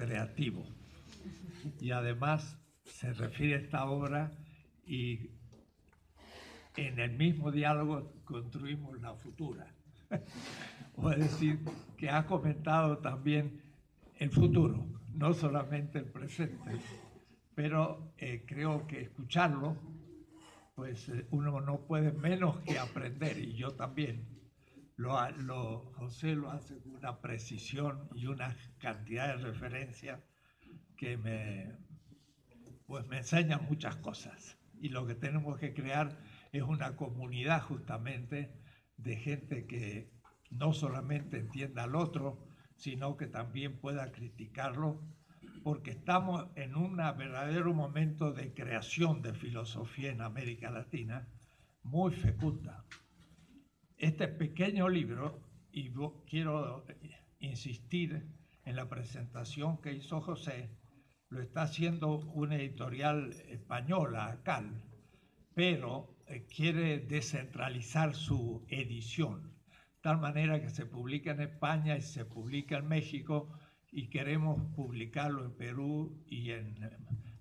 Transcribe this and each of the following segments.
creativo. Y además se refiere a esta obra y en el mismo diálogo construimos la futura. O es decir, que ha comentado también el futuro, no solamente el presente. Pero creo que escucharlo, pues uno no puede menos que aprender, y yo también. José lo hace con una precisión y una cantidad de referencias que me enseñan muchas cosas. Y lo que tenemos que crear es una comunidad justamente de gente que no solamente entienda al otro, sino que también pueda criticarlo, porque estamos en un verdadero momento de creación de filosofía en América Latina muy fecunda. Este pequeño libro, y quiero insistir en la presentación que hizo José, lo está haciendo una editorial española, CAL, pero quiere descentralizar su edición, de tal manera que se publica en España y se publica en México, y queremos publicarlo en Perú y en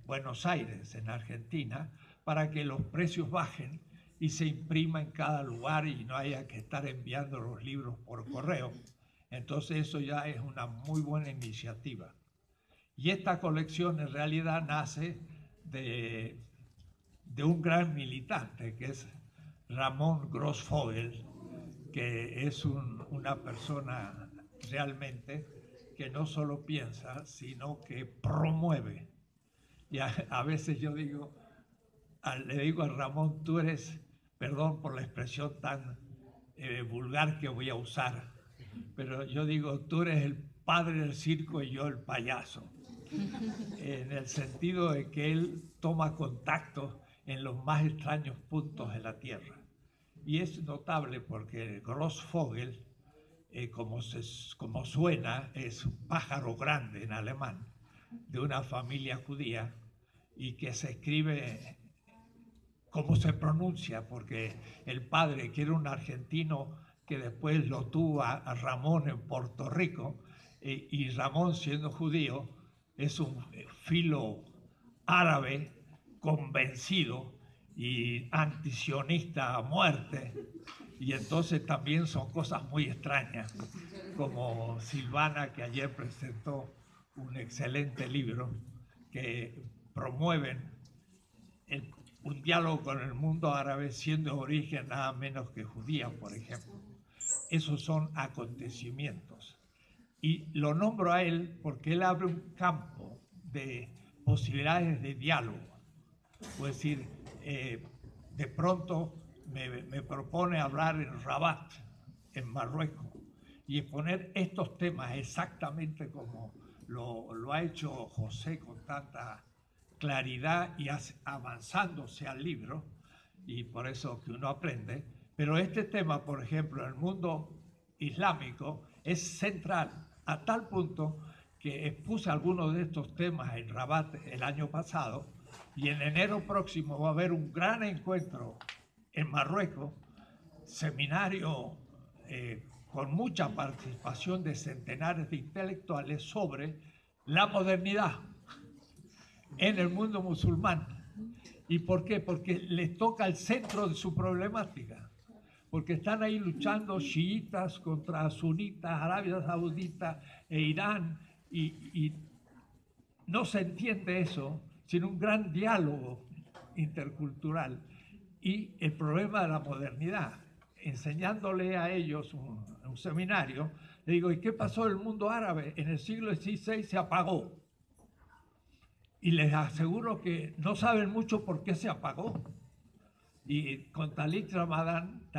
Buenos Aires, en Argentina, para que los precios bajen y se imprima en cada lugar y no haya que estar enviando los libros por correo. Entonces eso ya es una muy buena iniciativa. Y esta colección en realidad nace de un gran militante, que es Ramón Grossfogel, que es una persona realmente que no solo piensa, sino que promueve. Y a veces yo digo, le digo a Ramón, tú eres, perdón por la expresión tan vulgar que voy a usar, pero yo digo, tú eres el padre del circo y yo el payaso, en el sentido de que él toma contacto en los más extraños puntos de la Tierra. Y es notable porque Grossfogel, como suena, es un pájaro grande en alemán, de una familia judía, y que se escribe como se pronuncia, porque el padre, que era un argentino que después lo tuvo a Ramón en Puerto Rico, y Ramón, siendo judío, es un filo árabe convencido y antisionista a muerte, y entonces también son cosas muy extrañas, como Silvana, que ayer presentó un excelente libro que promueven un diálogo con el mundo árabe, siendo de origen nada menos que judía, por ejemplo. Esos son acontecimientos. Y lo nombro a él porque él abre un campo de posibilidades de diálogo. Es decir, de pronto me propone hablar en Rabat, en Marruecos, y exponer estos temas exactamente como lo ha hecho José con tanta claridad y avanzándose al libro, y por eso que uno aprende. Pero este tema, por ejemplo, en el mundo islámico es central, a tal punto que expuse algunos de estos temas en Rabat el año pasado, y en enero próximo va a haber un gran encuentro en Marruecos, seminario con mucha participación de centenares de intelectuales sobre la modernidad en el mundo musulmán. ¿Y por qué? Porque les toca el centro de su problemática, porque están ahí luchando chiitas contra sunitas, Arabia Saudita e Irán, y no se entiende eso sin un gran diálogo intercultural. Y el problema de la modernidad, enseñándole a ellos un seminario, le digo, ¿y qué pasó en el mundo árabe? En el siglo XVI se apagó. Y les aseguro que no saben mucho por qué se apagó. Y con Tariq Ramadan,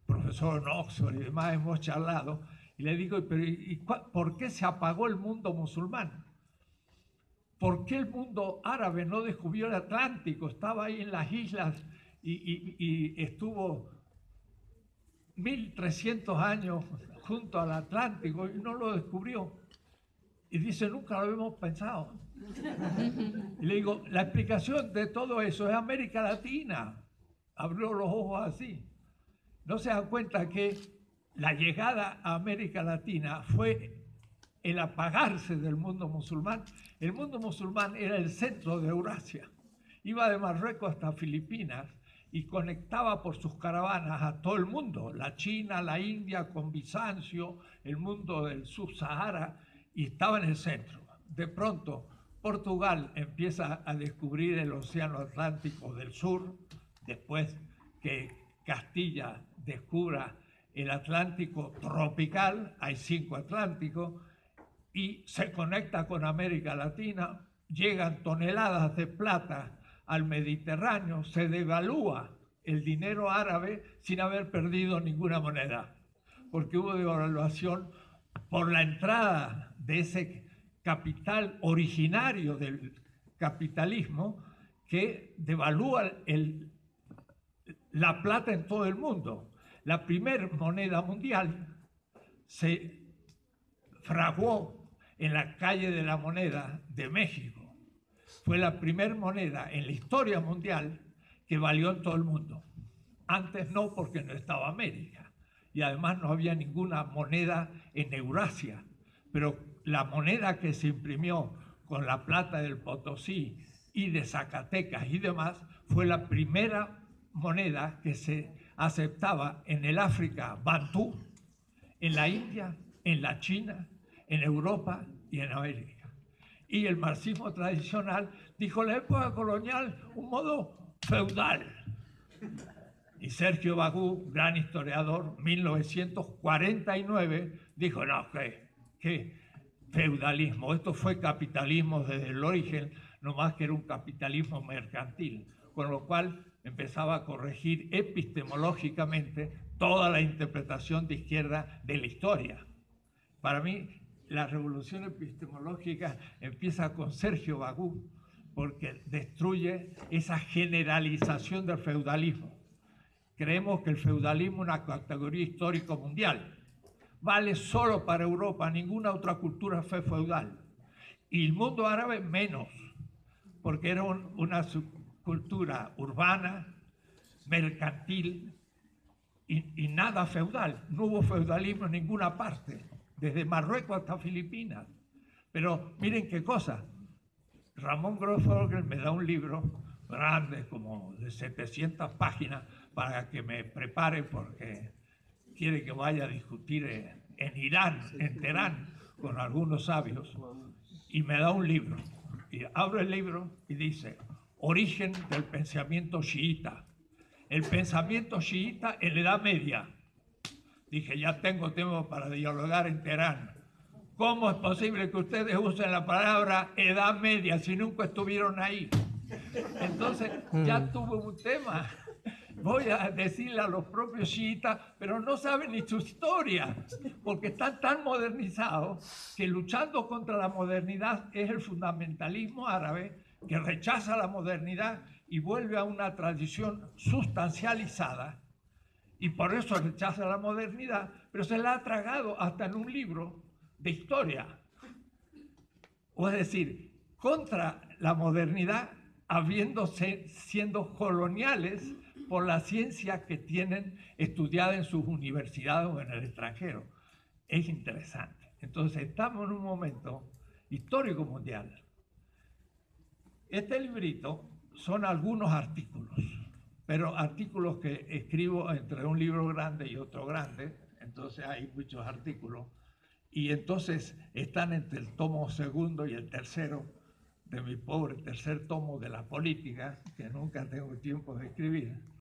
profesor en Oxford y demás, hemos charlado, y le digo, pero ¿por qué se apagó el mundo musulmán? ¿Por qué el mundo árabe no descubrió el Atlántico? Estaba ahí en las islas y estuvo 1300 años junto al Atlántico y no lo descubrió. Y dice, nunca lo habíamos pensado. Y le digo, la explicación de todo eso es América Latina. Abrió los ojos así. No se dan cuenta que la llegada a América Latina fue el apagarse del mundo musulmán. El mundo musulmán era el centro de Eurasia. Iba de Marruecos hasta Filipinas y conectaba por sus caravanas a todo el mundo, la China, la India, con Bizancio, el mundo del Sub-Sahara, y estaba en el centro. De pronto, Portugal empieza a descubrir el Océano Atlántico del Sur, después que Castilla descubra el Atlántico tropical, hay 5 Atlánticos, y se conecta con América Latina, llegan toneladas de plata al Mediterráneo, se devalúa el dinero árabe sin haber perdido ninguna moneda, porque hubo devaluación por la entrada de ese capital originario del capitalismo que devalúa la plata en todo el mundo. La primera moneda mundial se fraguó en la calle de la moneda de México. Fue la primera moneda en la historia mundial que valió en todo el mundo. Antes no, porque no estaba América. Y además no había ninguna moneda en Eurasia. Pero la moneda que se imprimió con la plata del Potosí y de Zacatecas y demás fue la primera moneda que se aceptaba en el África bantú, en la India, en la China, en Europa y en América. Y el marxismo tradicional dijo la época colonial un modo feudal. Y Sergio Bagú, gran historiador, 1949, dijo, no, ¿qué feudalismo? Esto fue capitalismo desde el origen, no más que era un capitalismo mercantil, con lo cual empezaba a corregir epistemológicamente toda la interpretación de izquierda de la historia. Para mí, la revolución epistemológica empieza con Sergio Bagú, porque destruye esa generalización del feudalismo. Creemos que el feudalismo es una categoría histórica mundial. Vale solo para Europa, ninguna otra cultura fue feudal. Y el mundo árabe menos, porque era una subcultura urbana, mercantil y nada feudal. No hubo feudalismo en ninguna parte, desde Marruecos hasta Filipinas. Pero miren qué cosa. Ramón Grossfogel me da un libro grande, como de 700 páginas, para que me prepare porque quiere que vaya a discutir en Irán, en Teherán, con algunos sabios. Y me da un libro. Y abro el libro y dice, origen del pensamiento chiita. El pensamiento chiita en la Edad Media. Dije, ya tengo tiempo para dialogar en Teherán. ¿Cómo es posible que ustedes usen la palabra Edad Media si nunca estuvieron ahí? Entonces, ya tuve un tema. Voy a decirle a los propios chiitas, pero no saben ni su historia, porque están tan modernizados que luchando contra la modernidad es el fundamentalismo árabe que rechaza la modernidad y vuelve a una tradición sustancializada. Y por eso rechaza la modernidad, pero se la ha tragado hasta en un libro de historia. O es decir, contra la modernidad, siendo coloniales por la ciencia que tienen estudiada en sus universidades o en el extranjero. Es interesante. Entonces, estamos en un momento histórico mundial. Este librito son algunos artículos, pero artículos que escribo entre un libro grande y otro grande, entonces hay muchos artículos, y entonces están entre el tomo segundo y el tercero de mi pobre tercer tomo de la política, que nunca tengo tiempo de escribir.